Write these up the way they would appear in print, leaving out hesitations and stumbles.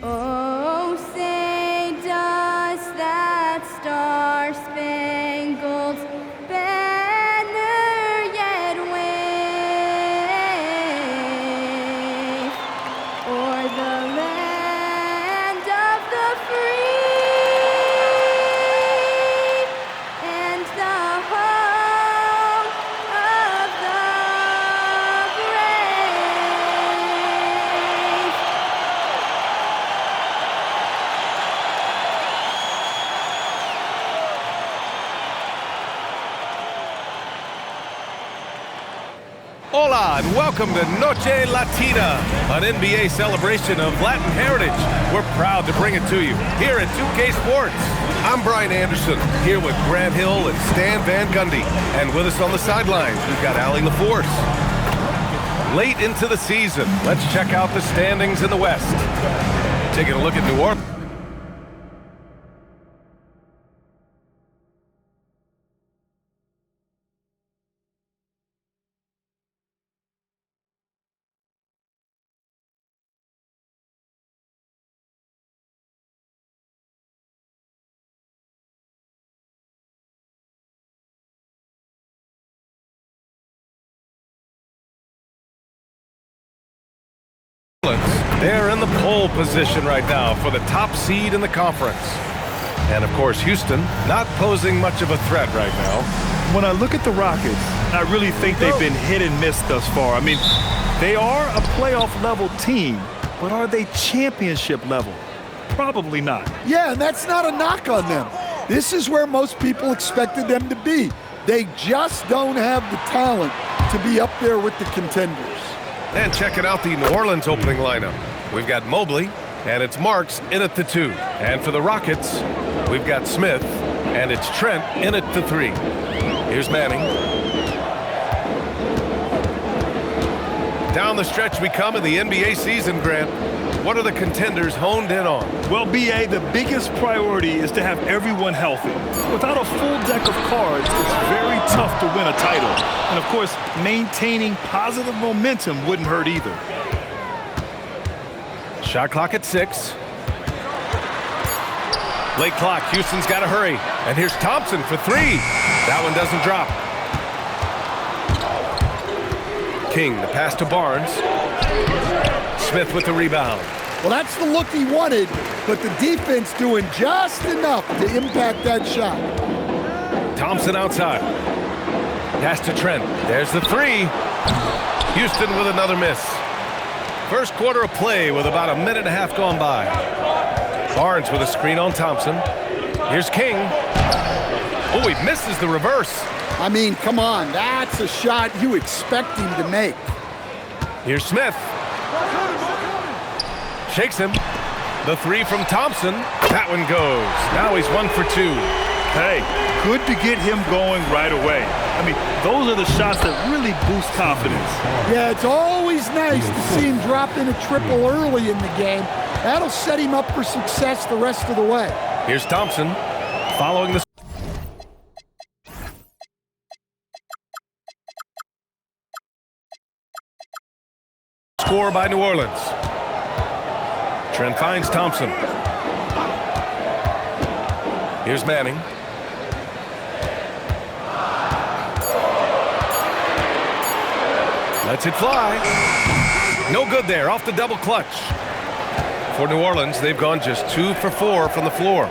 Oh, say does that star-spangled banner yet wave o'er the land of the free and the home of the brave? Hola and welcome to Noche Latina, an NBA celebration of Latin heritage. We're proud to bring it to you here at 2K Sports. I'm Brian Anderson, here with Grant Hill and Stan Van Gundy. And with us on the sidelines, we've got Allie LaForce. Late into the season, let's check out the standings in the West. Taking a look at New Orleans. They're in the pole position right now for the top seed in the conference. And of course, Houston not posing much of a threat right now. When I look at the Rockets, I really think they've been hit and miss thus far. I mean, they are a playoff level team, but are they championship level? Probably not. Yeah, and that's not a knock on them. This is where most people expected them to be. They just don't have the talent to be up there with the contenders. And checking out the New Orleans opening lineup. We've got Mobley, and it's Marks in at the 2. And for the Rockets, we've got Smith, and it's Trent in at the 3. Here's Manning. Down the stretch we come in the NBA season, Grant. What are the contenders honed in on? Well, B.A., the biggest priority is to have everyone healthy. Without a full deck of cards, it's very tough to win a title. And, of course, maintaining positive momentum wouldn't hurt either. Shot clock at 6. Late clock. Houston's got to hurry. And here's Thompson for 3. That one doesn't drop. King, the pass to Barnes. Smith with the rebound. Well, that's the look he wanted, but the defense doing just enough to impact that shot. Thompson outside. Pass to Trent. There's the 3. Houston with another miss. First quarter of play with about a minute and a half gone by. Barnes with a screen on Thompson. Here's King. Oh, he misses the reverse. I mean, come on, that's a shot you expect him to make. Here's Smith. Shakes him. The 3 from Thompson. That one goes. Now he's 1 for 2. Hey, good to get him going right away. I mean, those are the shots that really boost confidence. Yeah, it's always nice to see him drop in a triple early in the game. That'll set him up for success the rest of the way. Here's Thompson following the score by New Orleans. Trent finds Thompson. Here's Manning. Lets it fly. No good there, off the double clutch. For New Orleans, they've gone just 2 for 4 from the floor.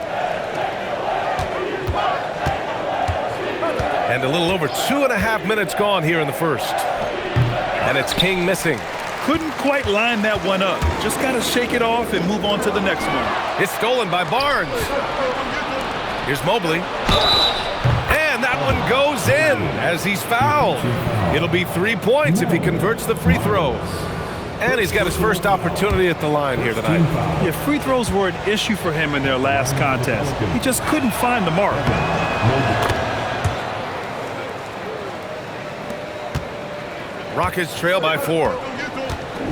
And a little over 2.5 minutes gone here in the first. And it's King missing. Couldn't quite line that one up. Just got to shake it off and move on to the next one. It's stolen by Barnes. Here's Mobley. And that one goes in as he's fouled. It'll be 3 points if he converts the free throws. And he's got his first opportunity at the line here tonight. Yeah, free throws were an issue for him in their last contest. He just couldn't find the mark. Rockets trail by 4.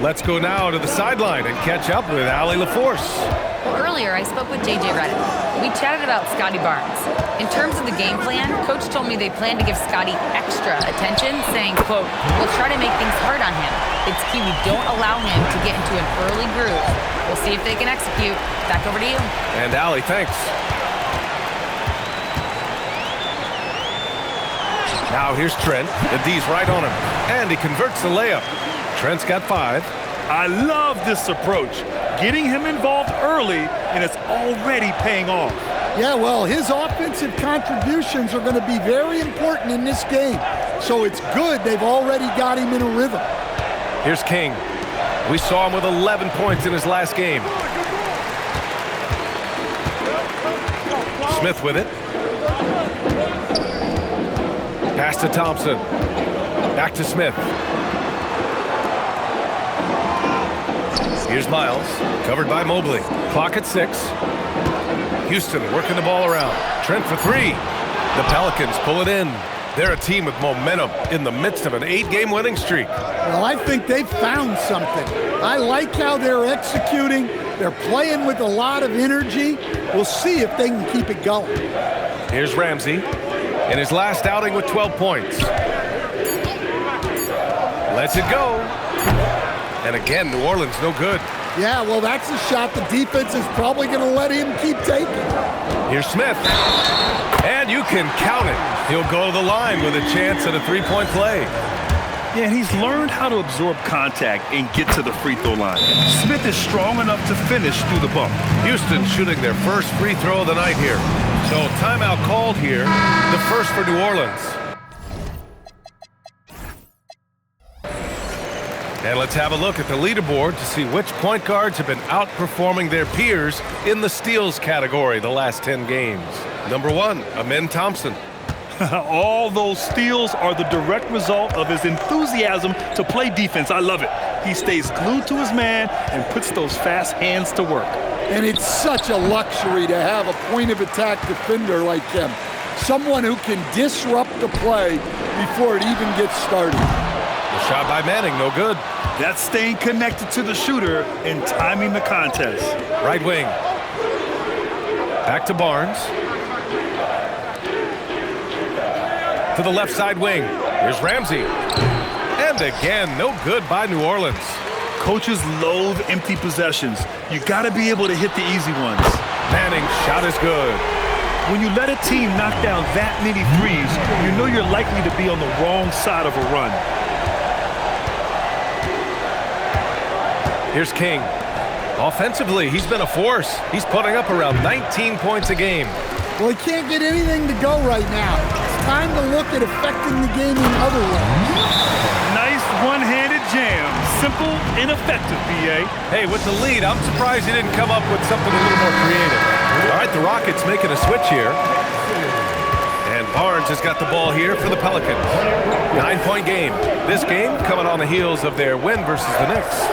Let's go now to the sideline and catch up with Allie LaForce. Well, earlier I spoke with JJ Redick. We chatted about Scotty Barnes. In terms of the game plan, Coach told me they plan to give Scotty extra attention, saying, quote, "We'll try to make things hard on him. It's key we don't allow him to get into an early groove. We'll see if they can execute." Back over to you. And Allie, thanks. Now here's Trent. The D's right on him. And he converts the layup. Trent's got 5. I love this approach. Getting him involved early, and it's already paying off. Yeah, well, his offensive contributions are going to be very important in this game. So it's good they've already got him in a rhythm. Here's King. We saw him with 11 points in his last game. Smith with it. Pass to Thompson. Back to Smith. Here's Miles, covered by Mobley. Clock at 6. Houston working the ball around. Trent for 3. The Pelicans pull it in. They're a team with momentum in the midst of an 8-game winning streak. Well, I think they've found something. I like how they're executing. They're playing with a lot of energy. We'll see if they can keep it going. Here's Ramsey in his last outing with 12 points. Lets it go. And again, New Orleans no good. Yeah, well, that's a shot the defense is probably going to let him keep taking. Here's Smith. And you can count it. He'll go to the line with a chance at a 3-point play. Yeah, he's learned how to absorb contact and get to the free throw line. Smith is strong enough to finish through the bump. Houston shooting their first free throw of the night here. So timeout called here, the first for New Orleans. And let's have a look at the leaderboard to see which point guards have been outperforming their peers in the steals category the last 10 games. Number 1, Amen Thompson. All those steals are the direct result of his enthusiasm to play defense. I love it. He stays glued to his man and puts those fast hands to work. And it's such a luxury to have a point-of-attack defender like him. Someone who can disrupt the play before it even gets started. The shot by Manning, no good. That's staying connected to the shooter and timing the contest. Right wing. Back to Barnes. To the left side wing. Here's Ramsey. And again, no good by New Orleans. Coaches loathe empty possessions. You got to be able to hit the easy ones. Manning's shot is good. When you let a team knock down that many threes, you know you're likely to be on the wrong side of a run. Here's King. Offensively, he's been a force. He's putting up around 19 points a game. Well, he can't get anything to go right now. It's time to look at affecting the game in other ways. Nice one-handed jam. Simple and effective, B.A. Hey, with the lead, I'm surprised he didn't come up with something a little more creative. All right, the Rockets making a switch here. And Barnes has got the ball here for the Pelicans. 9-point game. This game coming on the heels of their win versus the Knicks.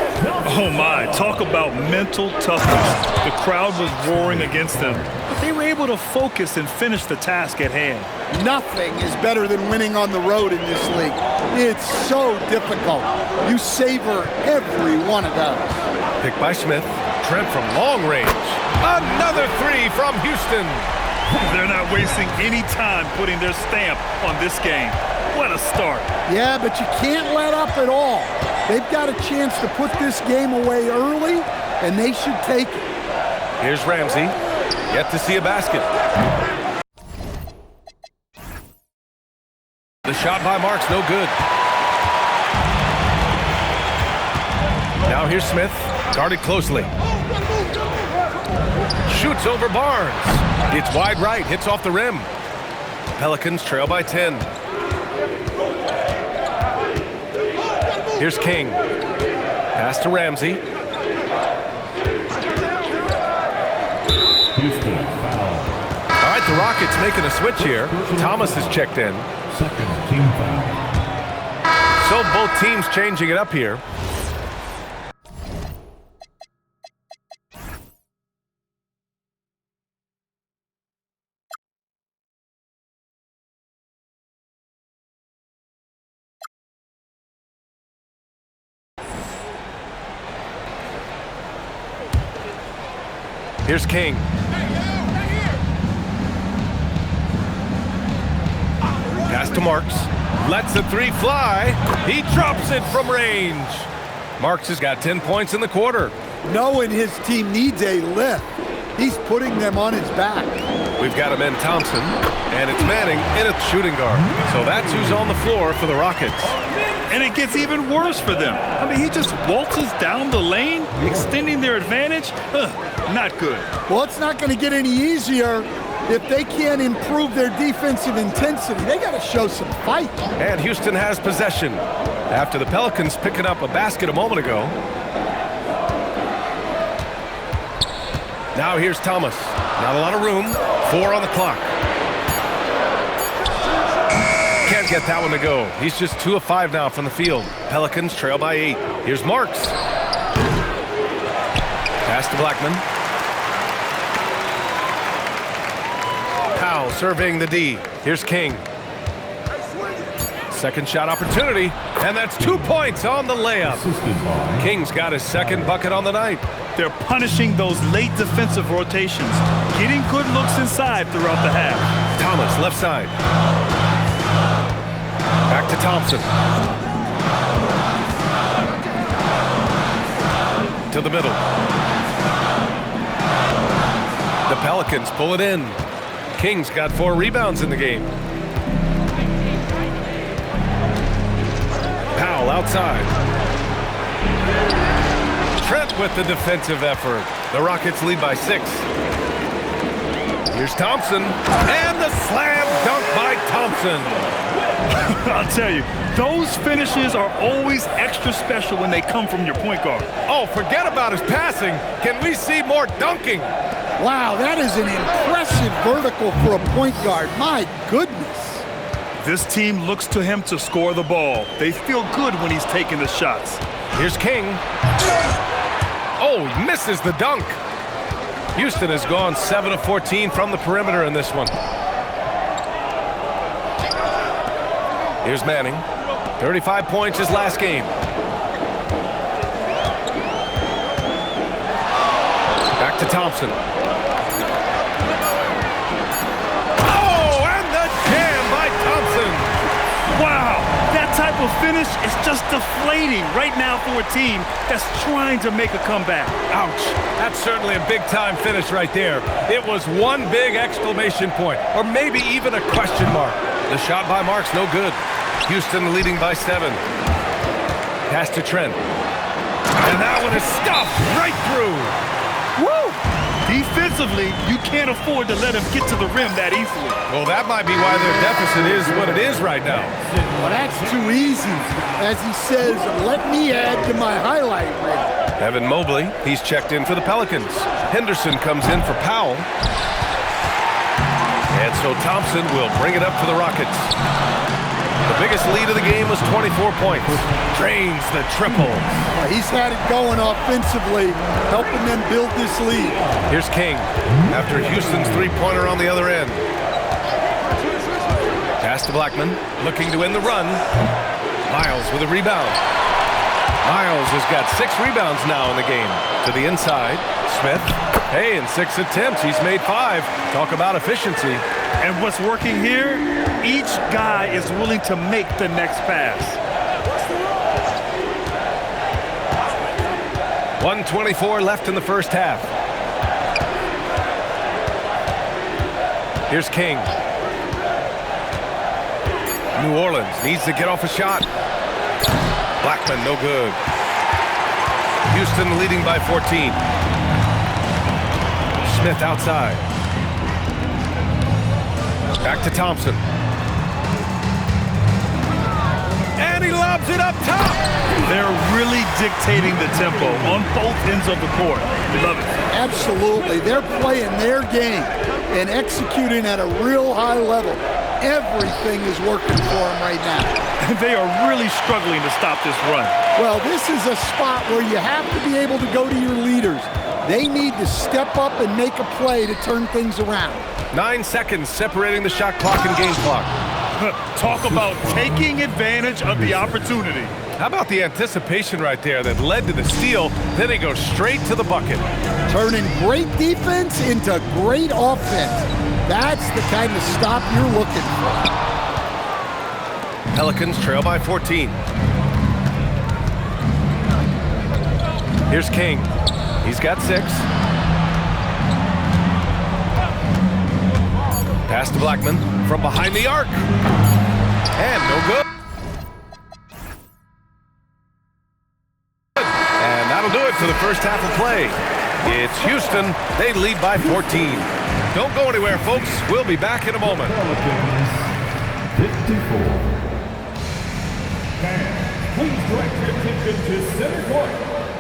Oh, my. Talk about mental toughness. The crowd was roaring against them, but they were able to focus and finish the task at hand. Nothing is better than winning on the road in this league. It's so difficult. You savor every one of those. Picked by Smith. Trent from long range. Another 3 from Houston. They're not wasting any time putting their stamp on this game. What a start. Yeah, but you can't let up at all. They've got a chance to put this game away early, and they should take it. Here's Ramsey. Yet to see a basket. The shot by Marks, no good. Now here's Smith, guarded closely. Shoots over Barnes. It's wide right, hits off the rim. Pelicans trail by 10. Here's King. Pass to Ramsey. All right, the Rockets making a switch here. Thomas is checked in. So both teams changing it up here. Here's King. Pass to Marks. Lets the three fly. He drops it from range. Marks has got 10 points in the quarter. Knowing his team needs a lift, he's putting them on his back. We've got him in Thompson, and it's Manning in a shooting guard. So that's who's on the floor for the Rockets. And it gets even worse for them. I mean, he just waltzes down the lane, extending their advantage. Not good. Well, it's not going to get any easier if they can't improve their defensive intensity. They got to show some fight. And Houston has possession after the Pelicans picking up a basket a moment ago. Now here's Thomas. Not a lot of room. 4 on the clock. Can't get that one to go. He's just 2 of 5 now from the field. Pelicans trail by 8. Here's Marks. Pass to Blackman. Powell surveying the D. Here's King. Second shot opportunity, and that's 2 points on the layup. King's got his second bucket on the night. They're punishing those late defensive rotations, getting good looks inside throughout the half. Thomas, left side. Back to Thompson. To the middle. The Pelicans pull it in. King's got 4 rebounds in the game. Powell outside. Trent with the defensive effort. The Rockets lead by 6. Here's Thompson, and the slam dunk by Thompson. I'll tell you, those finishes are always extra special when they come from your point guard. Oh, forget about his passing. Can we see more dunking? Wow, that is an impressive vertical for a point guard. My goodness. This team looks to him to score the ball. They feel good when he's taking the shots. Here's King. Oh, he misses the dunk. Houston has gone 7 of 14 from the perimeter in this one. Here's Manning. 35 points his last game. Back to Thompson. Oh, and the jam by Thompson. Wow, that type of finish is just deflating right now for a team that's trying to make a comeback. Ouch. That's certainly a big-time finish right there. It was one big exclamation point, or maybe even a question mark. The shot by Marks, no good. Houston leading by 7. Pass to Trent. And that one is stuffed right through. Woo! Defensively, you can't afford to let him get to the rim that easily. Well, that might be why their deficit is what it is right now. Well, that's too easy. As he says, let me add to my highlight reel. Evan Mobley, he's checked in for the Pelicans. Henderson comes in for Powell. And so Thompson will bring it up for the Rockets. The biggest lead of the game was 24 points. Drains the triple. He's had it going offensively, helping them build this lead. Here's King after Houston's three-pointer on the other end. Pass to Blackman, looking to win the run. Miles with a rebound. Miles has got 6 rebounds now in the game. To the inside, Smith. Hey, in 6 attempts, he's made 5. Talk about efficiency. And what's working here, each guy is willing to make the next pass. 1:24 left in the first half. Here's King. New Orleans needs to get off a shot. Blackman, no good. Houston leading by 14. Smith outside. Back to Thompson. And he lobs it up top. They're really dictating the tempo on both ends of the court. We love it. Absolutely. They're playing their game and executing at a real high level. Everything is working for them right now. They are really struggling to stop this run. Well, this is a spot where you have to be able to go to your leaders. They need to step up and make a play to turn things around. 9 seconds separating the shot clock and game clock. Talk about taking advantage of the opportunity. How about the anticipation right there that led to the steal? Then he goes straight to the bucket. Turning great defense into great offense. That's the kind of stop you're looking for. Pelicans trail by 14. Here's King. He's got 6. Pass to Blackman from behind the arc. And no good. And that'll do it for the first half of play. It's Houston. They lead by 14. Don't go anywhere, folks. We'll be back in a moment. 54. Fans, please direct your attention to center court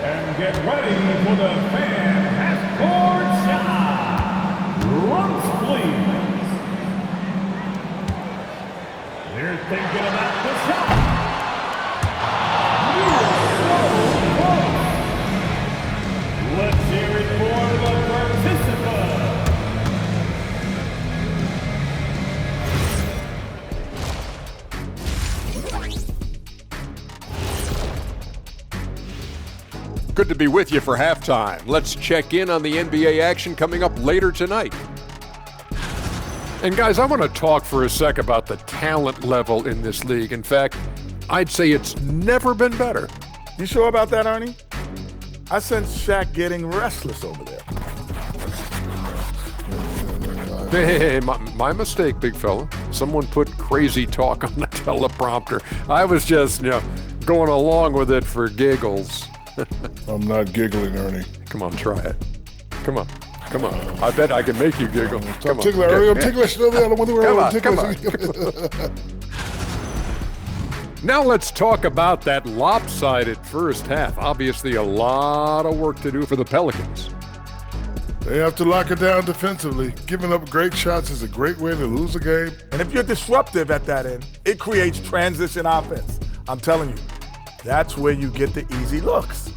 and get ready for the fan half-court shot. Runs, please. They're thinking about the shot. You're so close. Let's hear it for the participant. Good to be with you for halftime. Let's check in on the NBA action coming up later tonight. And guys, I want to talk for a sec about the talent level in this league. In fact, I'd say it's never been better. You sure about that, Ernie? I sense Shaq getting restless over there. Hey, my mistake, big fella. Someone put crazy talk on the teleprompter. I was just, going along with it for giggles. I'm not giggling, Ernie. Come on, try it. Come on. I bet I can make you giggle. I'm ticklish, Ernie. I'm ticklish. I don't want to wear I'm ticklish. Now let's talk about that lopsided first half. Obviously, a lot of work to do for the Pelicans. They have to lock it down defensively. Giving up great shots is a great way to lose a game. And if you're disruptive at that end, it creates transition offense. I'm telling you, that's where you get the easy looks.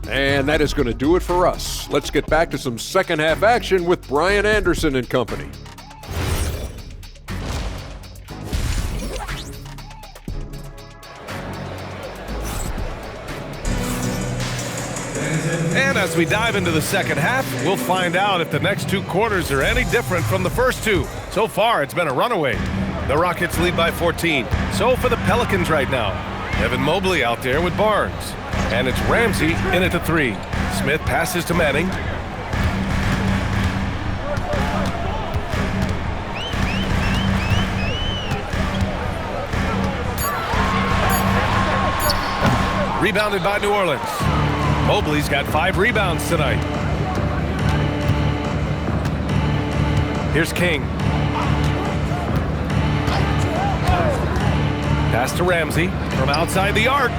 And that is going to do it for us. Let's get back to some second half action with Brian Anderson and company. And as we dive into the second half, we'll find out if the next 2 quarters are any different from the first 2. So far, it's been a runaway. The Rockets lead by 14. So for the Pelicans right now, Evan Mobley out there with Barnes. And it's Ramsey in at the 3. Smith passes to Manning. Rebounded by New Orleans. Mobley's got 5 rebounds tonight. Here's King. Pass to Ramsey from outside the arc.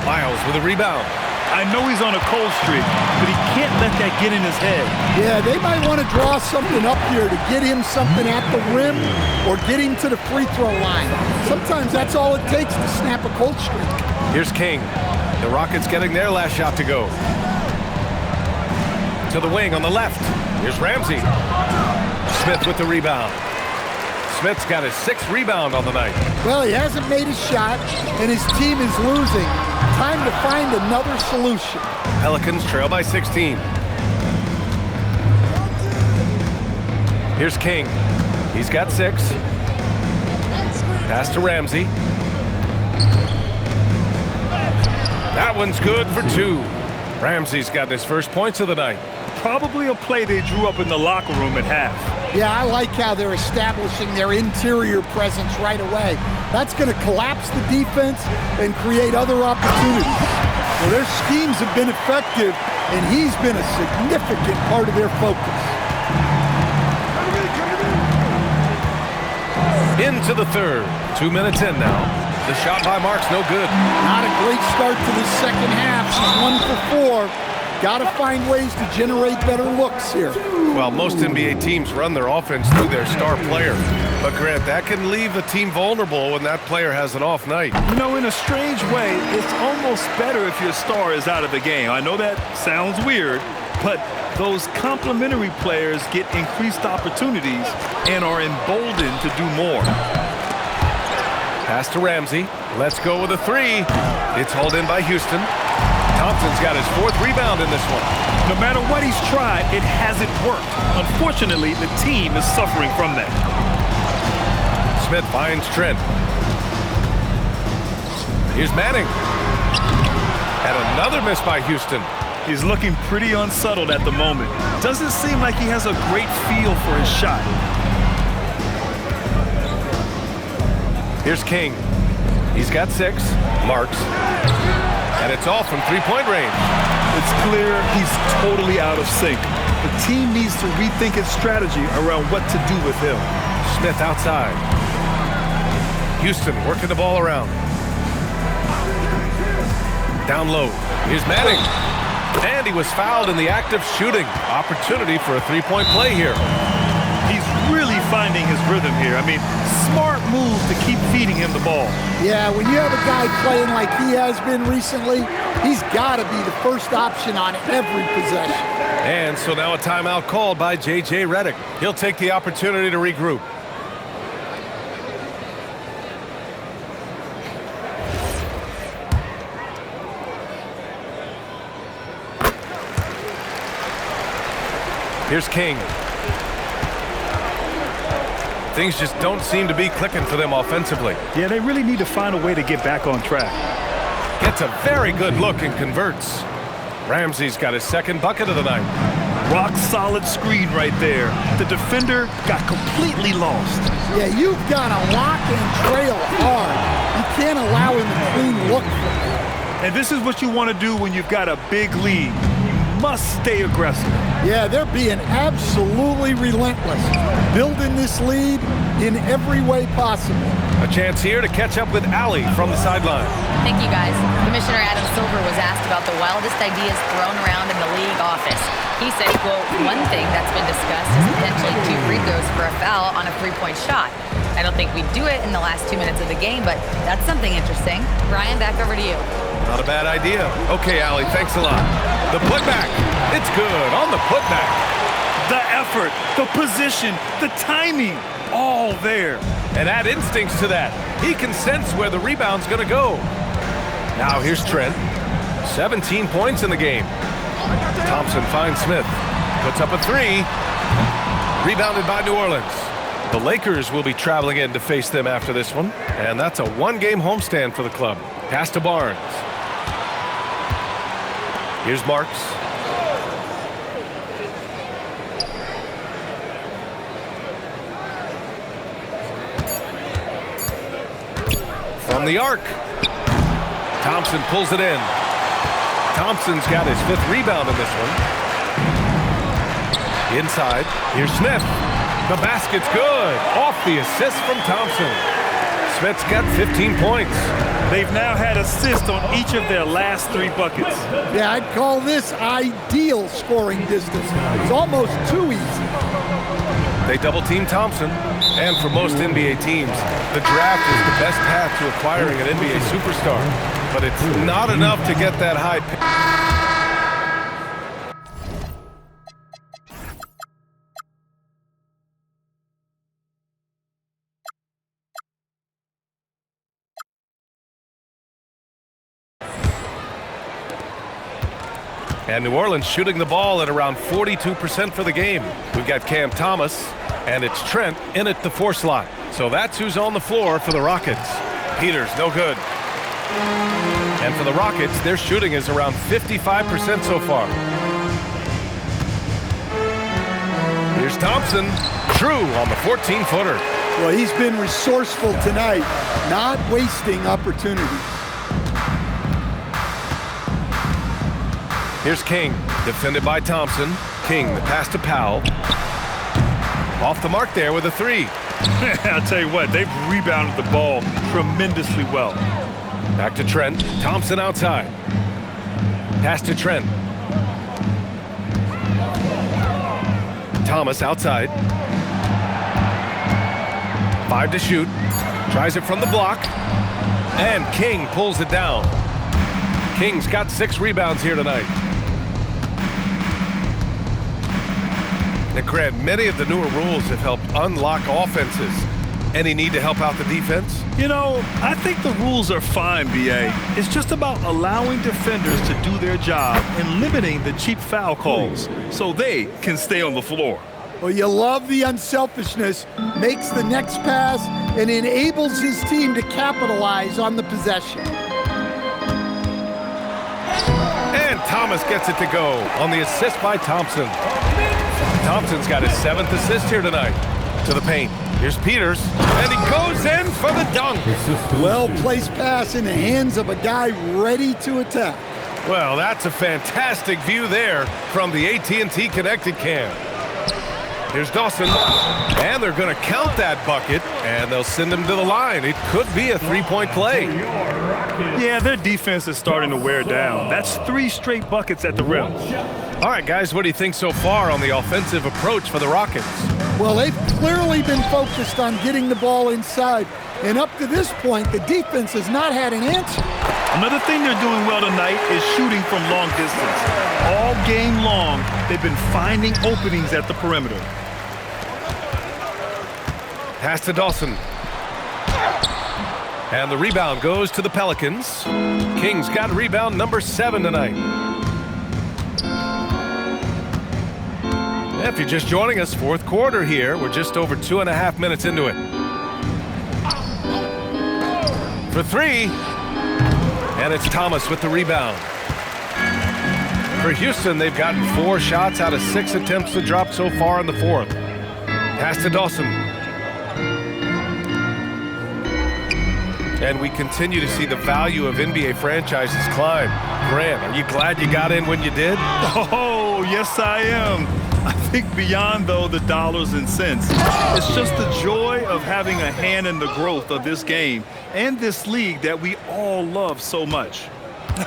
Miles with a rebound. I know he's on a cold streak, but he can't let that get in his head. Yeah, they might want to draw something up here to get him something at the rim or get him to the free throw line. Sometimes that's all it takes to snap a cold streak. Here's King. The Rockets getting their last shot to go. To the wing on the left. Here's Ramsey. Smith with the rebound. Smith's got his 6th rebound on the night. Well, he hasn't made a shot, and his team is losing. Time to find another solution. Pelicans trail by 16. Here's King. He's got 6. Pass to Ramsey. That one's good for 2. Ramsey's got his first points of the night. Probably a play they drew up in the locker room at half. Yeah, I like how they're establishing their interior presence right away. That's going to collapse the defense and create other opportunities. Well, their schemes have been effective, and he's been a significant part of their focus. Into the third. 2 minutes in now. The shot by Mark's no good. Not a great start to the second half. She's 1 for 4. Got to find ways to generate better looks here. Well, most NBA teams run their offense through their star player. But, Grant, that can leave a team vulnerable when that player has an off night. In a strange way, it's almost better if your star is out of the game. I know that sounds weird, but those complementary players get increased opportunities and are emboldened to do more. Pass to Ramsey. Let's go with a three. It's hauled in by Houston. Thompson's got his 4th rebound in this one. No matter what he's tried, it hasn't worked. Unfortunately, the team is suffering from that. Smith finds Trent. Here's Manning. And another miss by Houston. He's looking pretty unsettled at the moment. Doesn't seem like he has a great feel for his shot. Here's King. He's got 6. Marks. And it's all from 3-point range. It's clear he's totally out of sync. The team needs to rethink its strategy around what to do with him. Smith outside. Houston working the ball around. Down low. Here's Manning. And he was fouled in the act of shooting. Opportunity for a 3-point play here. He's really finding his rhythm here. I mean, smart move to keep feeding him the ball. Yeah, when you have a guy playing like he has been recently, he's got to be the first option on every possession. And so now a timeout called by J.J. Redick. He'll take the opportunity to regroup. Here's King. Things just don't seem to be clicking for them offensively. Yeah, they really need to find a way to get back on track. Gets a very good look and converts. Ramsey's got his 2nd bucket of the night. Rock solid screen right there. The defender got completely lost. Yeah, you've got to lock and trail hard. You can't allow him to clean look. And this is what you want to do when you've got a big lead. You must stay aggressive. Yeah, they're being absolutely relentless, building this lead in every way possible. A chance here to catch up with Allie from the sideline. Thank you, guys. Commissioner Adam Silver was asked about the wildest ideas thrown around in the league office. He said, quote, one thing that's been discussed is potentially 2 free throws for a foul on a 3-point shot. I don't think we'd do it in the last 2 minutes of the game, but that's something interesting. Ryan, back over to you. Not a bad idea. Okay, Allie, thanks a lot. The putback. It's good on the putback. The effort, the position, the timing, all there. And add instincts to that. He can sense where the rebound's going to go. Now here's Trent. 17 points in the game. Thompson finds Smith. Puts up a 3. Rebounded by New Orleans. The Lakers will be traveling in to face them after this one. And that's a 1-game homestand for the club. Pass to Barnes. Here's Marks. From the arc. Thompson pulls it in. Thompson's got his 5th rebound in this one. Inside. Here's Smith. The basket's good. Off the assist from Thompson. Smith's got 15 points. They've now had assists on each of their last 3 buckets. Yeah, I'd call this ideal scoring distance. It's almost too easy. They double-team Thompson. And for most NBA teams, the draft is the best path to acquiring an NBA superstar. But it's not enough to get that high pick. And New Orleans shooting the ball at around 42% for the game. We've got Cam Thomas, and it's Trent in at the 4 slot. So that's who's on the floor for the Rockets. Peters, no good. And for the Rockets, their shooting is around 55% so far. Here's Thompson. True on the 14-footer. Well, he's been resourceful tonight, not wasting opportunities. Here's King, defended by Thompson. King, the pass to Powell. Off the mark there with a 3. I'll tell you what, they've rebounded the ball tremendously well. Back to Trent. Thompson outside. Pass to Trent. Thomas outside. 5 to shoot. Tries it from the block. And King pulls it down. King's got 6 rebounds here tonight. Now, Grant, many of the newer rules have helped unlock offenses. Any need to help out the defense? You know, I think the rules are fine, B.A. It's just about allowing defenders to do their job and limiting the cheap foul calls so they can stay on the floor. Well, you love the unselfishness, makes the next pass, and enables his team to capitalize on the possession. And Thomas gets it to go on the assist by Thompson. Thompson's got his 7th assist here tonight. To the paint. Here's Peters, and he goes in for the dunk. Well-placed pass in the hands of a guy ready to attack. Well, that's a fantastic view there from the AT&T Connected Cam. Here's Dawson, and they're going to count that bucket, and they'll send him to the line. It could be a three-point play. Yeah, their defense is starting to wear down. That's 3 straight buckets at the rim. All right, guys, what do you think so far on the offensive approach for the Rockets? Well, they've clearly been focused on getting the ball inside, and up to this point, the defense has not had an answer. Another thing they're doing well tonight is shooting from long distance. All game long, they've been finding openings at the perimeter. Pass to Dawson. And the rebound goes to the Pelicans. Kings got rebound number 7 tonight. If you're just joining us, 4th quarter here. We're just over 2.5 minutes into it. For 3. And it's Thomas with the rebound. For Houston, they've gotten 4 shots out of 6 attempts to drop so far in the 4th. Pass to Dawson. And we continue to see the value of NBA franchises climb. Grant, are you glad you got in when you did? Oh, yes, I am. I think beyond, though, the dollars and cents, it's just the joy of having a hand in the growth of this game and this league that we all love so much.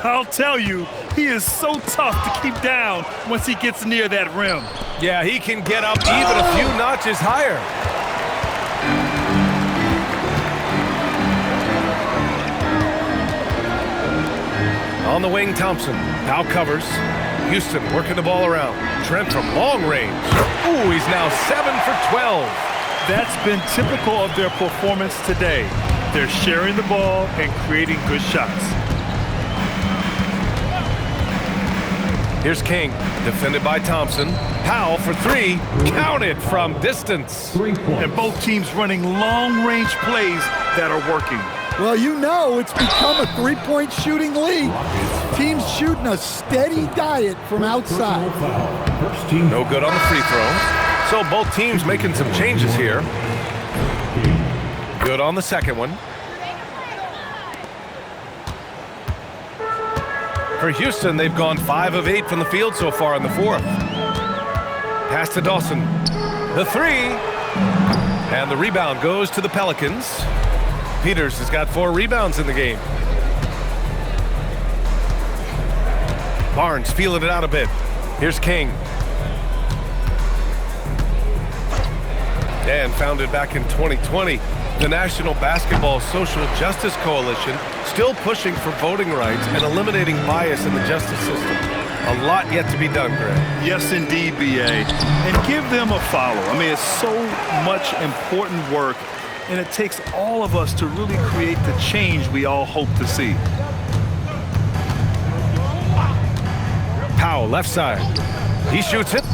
I'll tell you, he is so tough to keep down once he gets near that rim. Yeah, he can get up even a few notches higher. On the wing, Thompson. Now covers. Houston working the ball around. Trent from long range. Ooh, he's now 7 for 12. That's been typical of their performance today. They're sharing the ball and creating good shots. Here's King, defended by Thompson. Powell for 3, counted from distance. And both teams running long-range plays that are working. Well, you know it's become a three-point shooting league. Teams shooting a steady diet from outside. No good on the free throw. So both teams making some changes here. Good on the second one. For Houston, they've gone 5 of 8 from the field so far in the 4th. Pass to Dawson. The 3. And the rebound goes to the Pelicans. Peters has got 4 rebounds in the game. Barnes feeling it out a bit. Here's King. And founded back in 2020, the National Basketball Social Justice Coalition still pushing for voting rights and eliminating bias in the justice system. A lot yet to be done, Greg. Yes, indeed, B.A. And give them a follow. I mean, it's so much important work, and it takes all of us to really create the change we all hope to see. Powell, left side. He shoots it.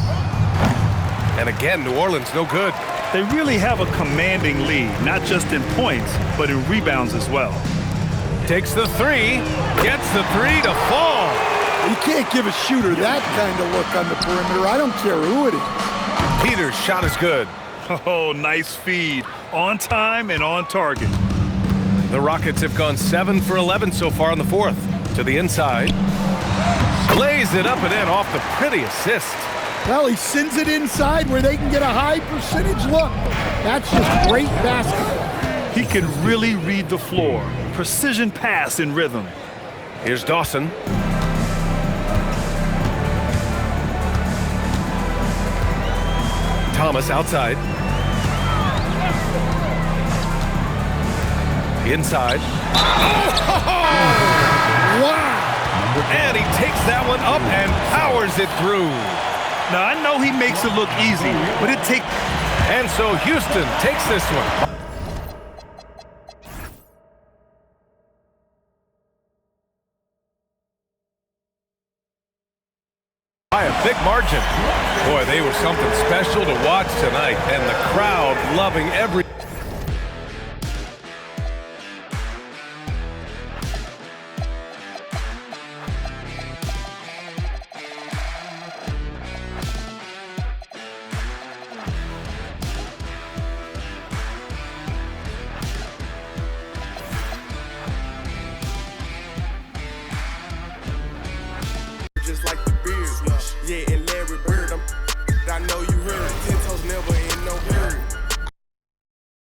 And again, New Orleans, no good. They really have a commanding lead, not just in points, but in rebounds as well. Takes the 3, gets the 3 to fall. You can't give a shooter that kind of look on the perimeter. I don't care who it is. Peters' shot is good. Oh, nice feed. On time and on target. The Rockets have gone 7 for 11 so far in the 4th. To the inside. Lays it up and in off the pretty assist. Well, he sends it inside where they can get a high percentage look. That's just great basketball. He can really read the floor. Precision pass in rhythm. Here's Dawson. Thomas outside. Inside. Oh! Wow! And he takes that one up and powers it through. Now, I know he makes it look easy, but it takes... And so Houston takes this one. a big margin. Boy, they were something special to watch tonight, and the crowd loving every